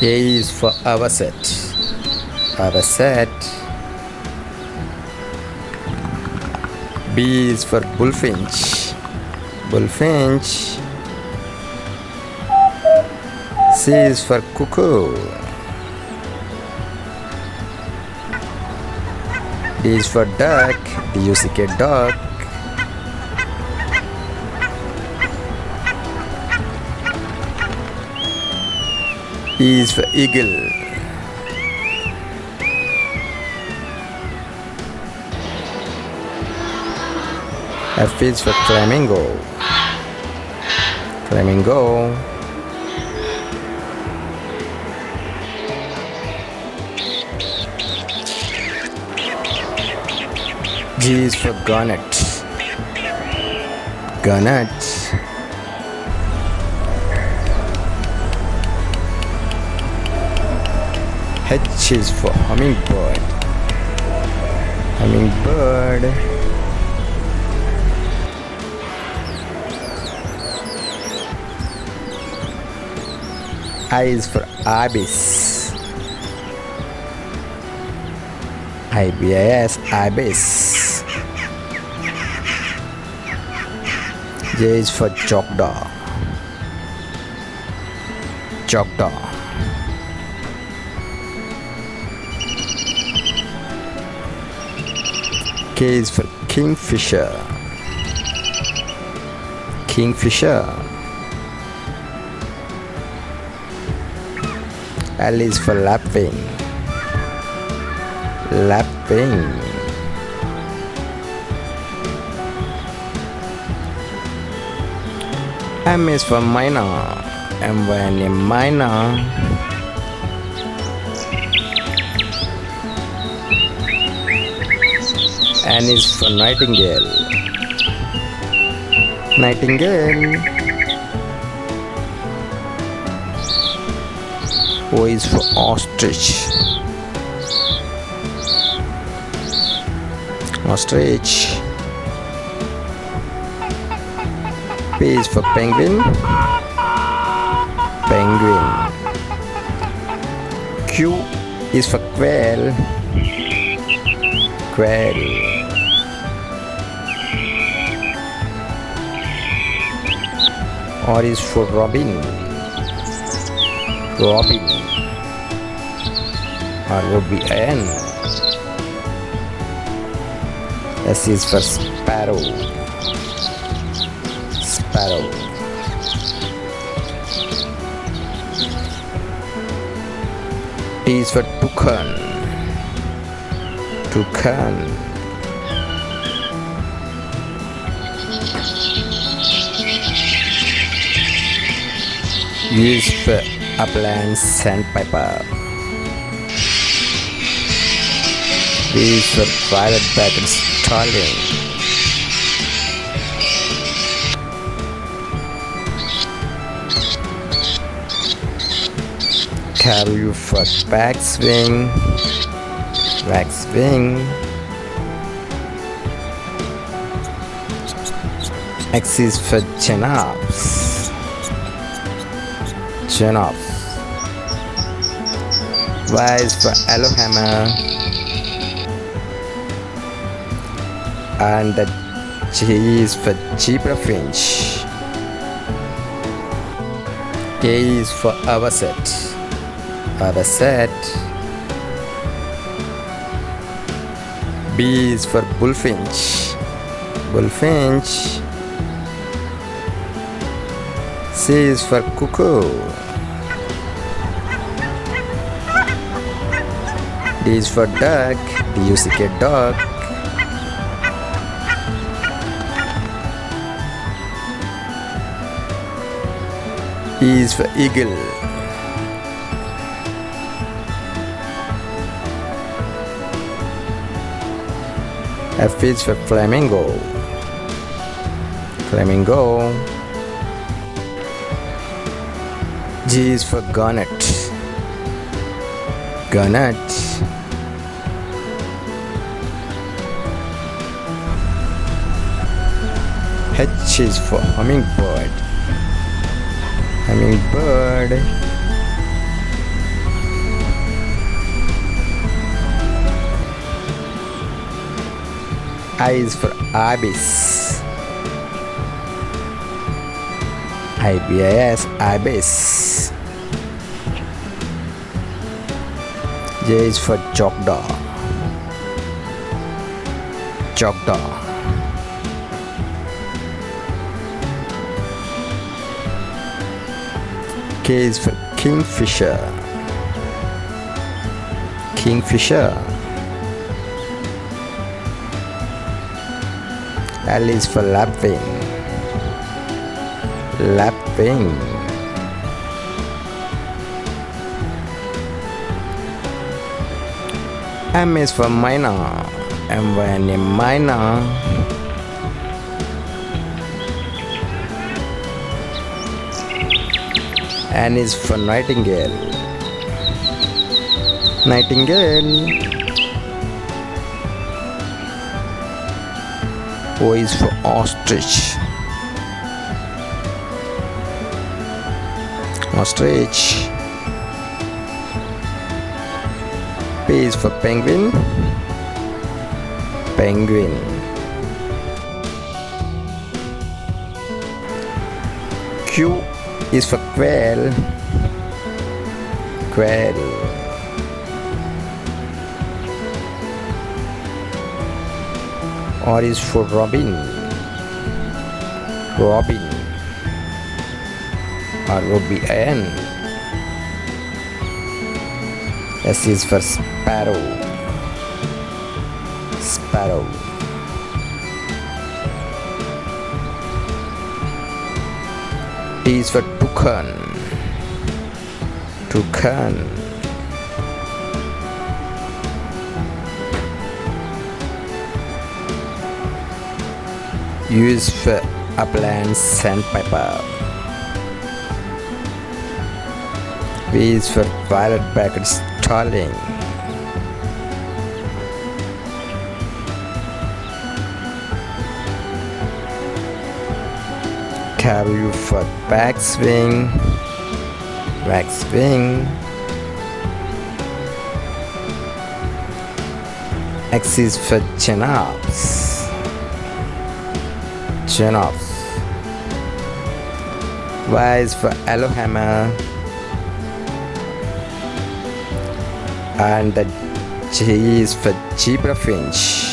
A is for Avocet. Avocet. B is for Bullfinch. Bullfinch. C is for Cuckoo. D is for duck. D-U-C-K, duck. E is for eagle. F is for flamingo. Flamingo. G is for Gannet. Gannet. H is for Hummingbird. Hummingbird. I is for Ibis. I-B-I-S, Ibis. J is for Jackdaw. Jackdaw. K is for Kingfisher. Kingfisher. L is for Lapwing. Lapwing. M is for Myna. M-Y-N-A, Myna. N is for Nightingale. Nightingale. O is for Ostrich. Ostrich. P is for Penguin. Penguin. Q is for Quail. Quail. R is for Robin. Robin. R-O-B-I-N. S is for Sparrow. Sparrow. T is for Toucan. Toucan. U is for Upland, sandpiper. V is for Voilet-backed starling. W for Waxwing. Waxwing. X is for Xenops. Xenops. Y is for Yellowhammer. And the G is for Bullfinch. A is for Avocet. Avocet. B is for Bullfinch. Bullfinch. C is for Cuckoo. D is for duck. D-U-C-K, duck. E is for eagle. F is for flamingo. Flamingo. G is for Gannet. Gannet. H is for Hummingbird. Hummingbird. I is for Ibis. IBIS, Ibis. J is for Jackdaw. Jackdaw. K is for Kingfisher. Kingfisher. L is for Lapwing. Lapwing. M is for Myna. M Myna. N is for Nightingale. Nightingale. O is for Ostrich. Ostrich. P is for Penguin. Penguin. Q is for Quail. Quail. R is for Robin. Robin. ROBIN. S is for Sparrow. Sparrow. T is for Toucan. Toucan. U is for Upland, sandpiper. V is for Voilet, starling. W for Waxwing. Waxwing. X is for Xenops. Xenops. Y is for Yellowhammer. And the J is for Bullfinch.